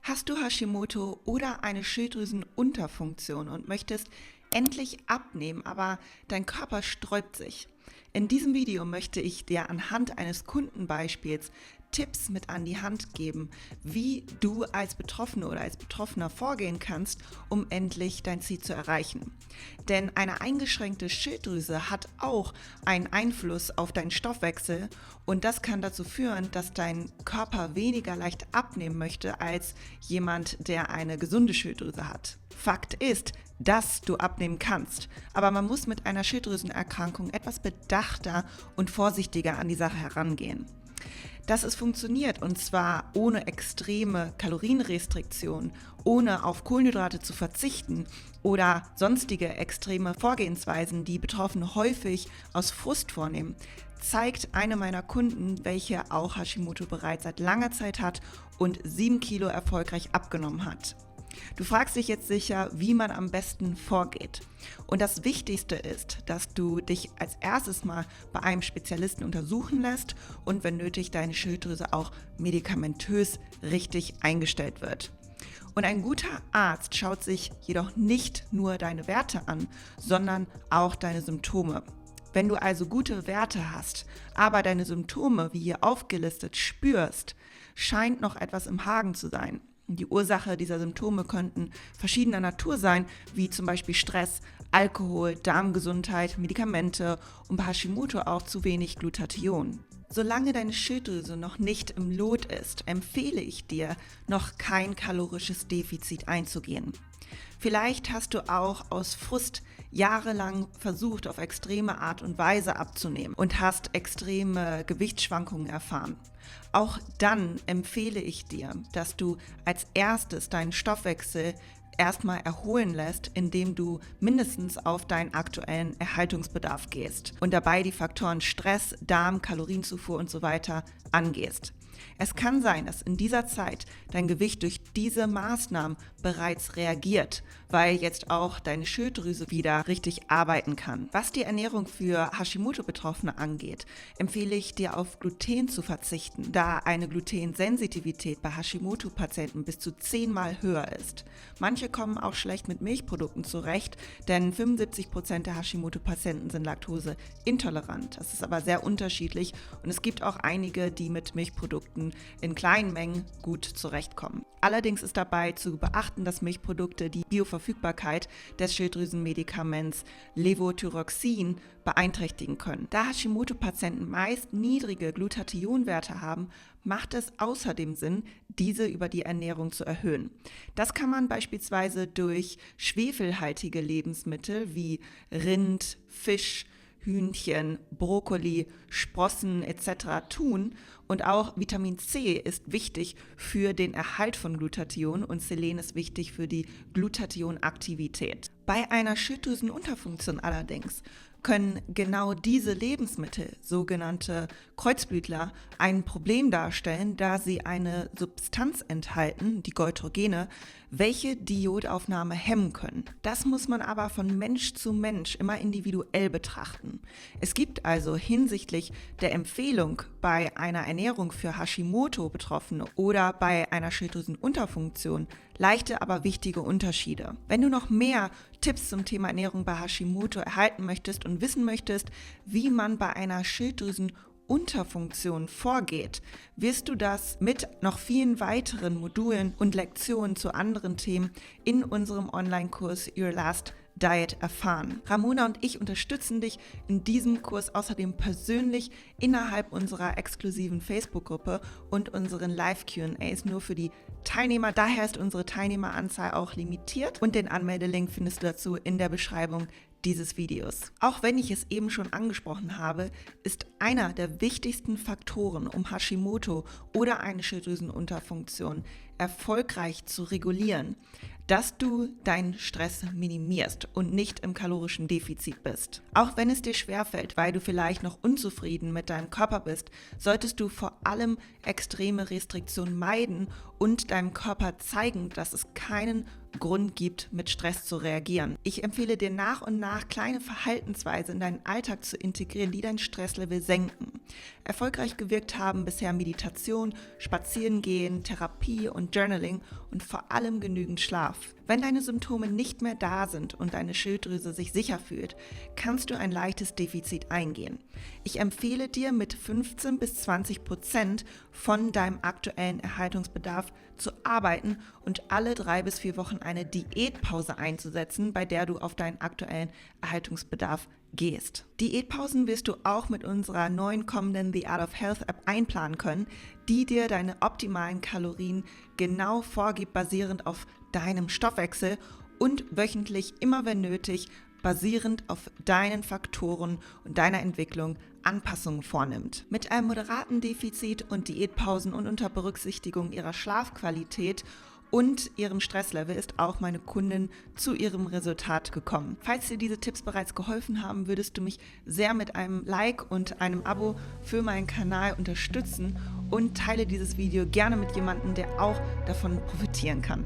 Hast du Hashimoto oder eine Schilddrüsenunterfunktion und möchtest endlich abnehmen, aber dein Körper sträubt sich? In diesem Video möchte ich dir anhand eines Kundenbeispiels Tipps mit an die Hand geben, wie du als Betroffene oder als Betroffener vorgehen kannst, um endlich dein Ziel zu erreichen. Denn eine eingeschränkte Schilddrüse hat auch einen Einfluss auf deinen Stoffwechsel und das kann dazu führen, dass dein Körper weniger leicht abnehmen möchte als jemand, der eine gesunde Schilddrüse hat. Fakt ist, dass du abnehmen kannst, aber man muss mit einer Schilddrüsenerkrankung etwas bedachter und vorsichtiger an die Sache herangehen. Dass es funktioniert, und zwar ohne extreme Kalorienrestriktion, ohne auf Kohlenhydrate zu verzichten oder sonstige extreme Vorgehensweisen, die Betroffene häufig aus Frust vornehmen, zeigt eine meiner Kunden, welche auch Hashimoto bereits seit langer Zeit hat und 7 Kilo erfolgreich abgenommen hat. Du fragst dich jetzt sicher, wie man am besten vorgeht. Und das Wichtigste ist, dass du dich als erstes mal bei einem Spezialisten untersuchen lässt und wenn nötig deine Schilddrüse auch medikamentös richtig eingestellt wird. Und ein guter Arzt schaut sich jedoch nicht nur deine Werte an, sondern auch deine Symptome. Wenn du also gute Werte hast, aber deine Symptome, wie hier aufgelistet, spürst, scheint noch etwas im Argen zu sein. Die Ursache dieser Symptome könnten verschiedener Natur sein, wie zum Beispiel Stress, Alkohol, Darmgesundheit, Medikamente und bei Hashimoto auch zu wenig Glutathion. Solange deine Schilddrüse noch nicht im Lot ist, empfehle ich dir, noch kein kalorisches Defizit einzugehen. Vielleicht hast du auch aus Frust jahrelang versucht, auf extreme Art und Weise abzunehmen und hast extreme Gewichtsschwankungen erfahren. Auch dann empfehle ich dir, dass du als erstes deinen Stoffwechsel erstmal erholen lässt, indem du mindestens auf deinen aktuellen Erhaltungsbedarf gehst und dabei die Faktoren Stress, Darm, Kalorienzufuhr und so weiter angehst. Es kann sein, dass in dieser Zeit dein Gewicht durch diese Maßnahmen bereits reagiert, weil jetzt auch deine Schilddrüse wieder richtig arbeiten kann. Was die Ernährung für Hashimoto-Betroffene angeht, empfehle ich dir auf Gluten zu verzichten, da eine Glutensensitivität bei Hashimoto-Patienten bis zu 10-mal höher ist. Manche kommen auch schlecht mit Milchprodukten zurecht, denn 75% der Hashimoto-Patienten sind laktoseintolerant. Das ist aber sehr unterschiedlich und es gibt auch einige, die mit Milchprodukten in kleinen Mengen gut zurechtkommen. Allerdings ist dabei zu beachten, dass Milchprodukte die Bioverfügbarkeit des Schilddrüsenmedikaments Levothyroxin beeinträchtigen können. Da Hashimoto-Patienten meist niedrige Glutathionwerte haben, macht es außerdem Sinn, diese über die Ernährung zu erhöhen. Das kann man beispielsweise durch schwefelhaltige Lebensmittel wie Rind, Fisch, Hühnchen, Brokkoli, Sprossen etc. tun und auch Vitamin C ist wichtig für den Erhalt von Glutathion und Selen ist wichtig für die Glutathionaktivität. Bei einer Schilddrüsenunterfunktion allerdings können genau diese Lebensmittel, sogenannte Kreuzblütler, ein Problem darstellen, da sie eine Substanz enthalten, die Goitrogene, welche die Jodaufnahme hemmen können. Das muss man aber von Mensch zu Mensch immer individuell betrachten. Es gibt also hinsichtlich der Empfehlung bei einer Ernährung für Hashimoto-Betroffene oder bei einer Schilddrüsenunterfunktion leichte, aber wichtige Unterschiede. Wenn du noch mehr Tipps zum Thema Ernährung bei Hashimoto erhalten möchtest und wissen möchtest, wie man bei einer Schilddrüsenunterfunktion vorgeht, wirst du das mit noch vielen weiteren Modulen und Lektionen zu anderen Themen in unserem Online-Kurs Your Last Diet erfahren. Ramona und ich unterstützen dich in diesem Kurs außerdem persönlich innerhalb unserer exklusiven Facebook-Gruppe und unseren Live-Q&As nur für die Teilnehmer. Daher ist unsere Teilnehmeranzahl auch limitiert und den Anmeldelink findest du dazu in der Beschreibung dieses Videos. Auch wenn ich es eben schon angesprochen habe, ist einer der wichtigsten Faktoren, um Hashimoto oder eine Schilddrüsenunterfunktion erfolgreich zu regulieren, dass du deinen Stress minimierst und nicht im kalorischen Defizit bist. Auch wenn es dir schwerfällt, weil du vielleicht noch unzufrieden mit deinem Körper bist, solltest du vor allem extreme Restriktionen meiden und deinem Körper zeigen, dass es keinen Grund gibt, mit Stress zu reagieren. Ich empfehle dir nach und nach kleine Verhaltensweisen in deinen Alltag zu integrieren, die dein Stresslevel senken. Erfolgreich gewirkt haben bisher Meditation, Spazierengehen, Therapie und Journaling und vor allem genügend Schlaf. Wenn deine Symptome nicht mehr da sind und deine Schilddrüse sich sicher fühlt, kannst du ein leichtes Defizit eingehen. Ich empfehle dir, mit 15-20% von deinem aktuellen Erhaltungsbedarf zu arbeiten und alle 3 bis 4 Wochen eine Diätpause einzusetzen, bei der du auf deinen aktuellen Erhaltungsbedarf gehst. Diätpausen wirst du auch mit unserer neuen kommenden The Art of Health App einplanen können, die dir deine optimalen Kalorien genau vorgibt, basierend auf deinem Stoffwechsel und wöchentlich, immer wenn nötig, basierend auf deinen Faktoren und deiner Entwicklung Anpassungen vornimmt. Mit einem moderaten Defizit und Diätpausen und unter Berücksichtigung ihrer Schlafqualität und ihrem Stresslevel ist auch meine Kundin zu ihrem Resultat gekommen. Falls dir diese Tipps bereits geholfen haben, würdest du mich sehr mit einem Like und einem Abo für meinen Kanal unterstützen und teile dieses Video gerne mit jemandem, der auch davon profitieren kann.